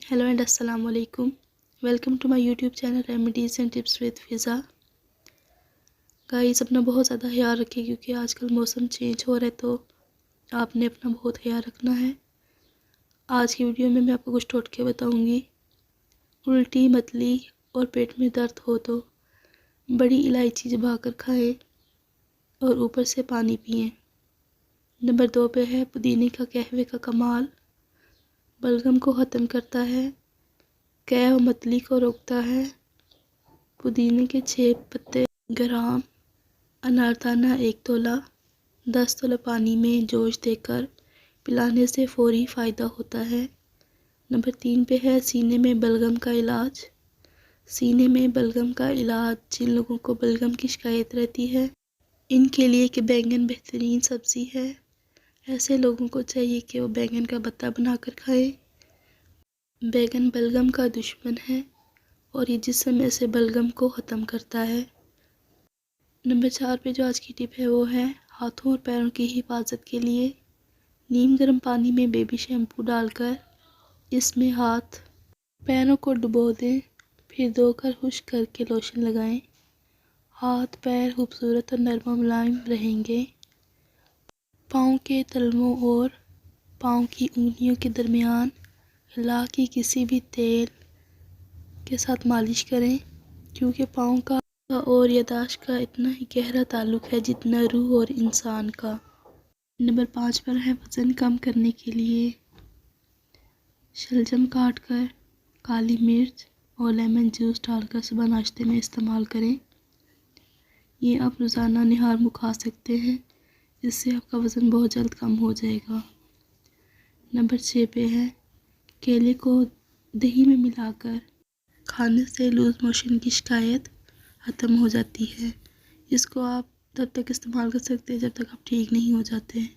Hello and Assalamu alaikum. Welcome to my YouTube channel Remedies and Tips with Fiza. Guys अपना बहुत ज़्यादा ख्याल रखिए क्योंकि आजकल मौसम चेंज हो रहा है तो आपने अपना बहुत ख्याल रखना है। आज की वीडियो में मैं आपको कुछ टोटके बताऊंगी। उल्टी, मतली और पेट में दर्द हो तो बड़ी इलायची चबाकर खाएं और ऊपर से पानी पिएं। नंबर 2 पे है पुदीने का कहवे का कमाल। बलगम को ख़त्म करता है, कैव मतली को रोकता है। पुदीने के 6 पत्ते ग्राम, अनारदाना 1 तोला, 10 तोला पानी में जोश देकर पिलाने से फौरी फ़ायदा होता है। नंबर 3 पे है सीने में बलगम का इलाज। सीने में बलगम का इलाज जिन लोगों को बलगम की शिकायत रहती है इनके लिए कि बैंगन बेहतरीन सब्ज़ी है। ऐसे लोगों को चाहिए कि वो बैंगन का भत्ता बनाकर खाएं। बैंगन बलगम का दुश्मन है और ये जिस्म में से बलगम को ख़त्म करता है। नंबर 4 पे जो आज की टिप है वो है हाथों और पैरों की हिफाजत के लिए नीम गर्म पानी में बेबी शैम्पू डालकर इसमें हाथ पैरों को डुबो दें, फिर धोकर खुश्क करके लोशन लगाएं। हाथ पैर खूबसूरत और नरम और मुलायम रहेंगे। पाँव के तलवों और पाँव की उंगलियों के दरमियान ला की किसी भी तेल के साथ मालिश करें क्योंकि पाँव का और याददाश्त का इतना ही गहरा ताल्लुक़ है जितना रूह और इंसान का। नंबर 5 पर है वज़न कम करने के लिए शलजम काट कर काली मिर्च और लेमन जूस डालकर सुबह नाश्ते में इस्तेमाल करें। ये आप रोज़ाना निहार मुँह खा सकते हैं, इससे आपका वज़न बहुत जल्द कम हो जाएगा। नंबर 6 पे है केले को दही में मिलाकर खाने से लूज़ मोशन की शिकायत ख़त्म हो जाती है। इसको आप तब तक इस्तेमाल कर सकते हैं जब तक आप ठीक नहीं हो जाते हैं।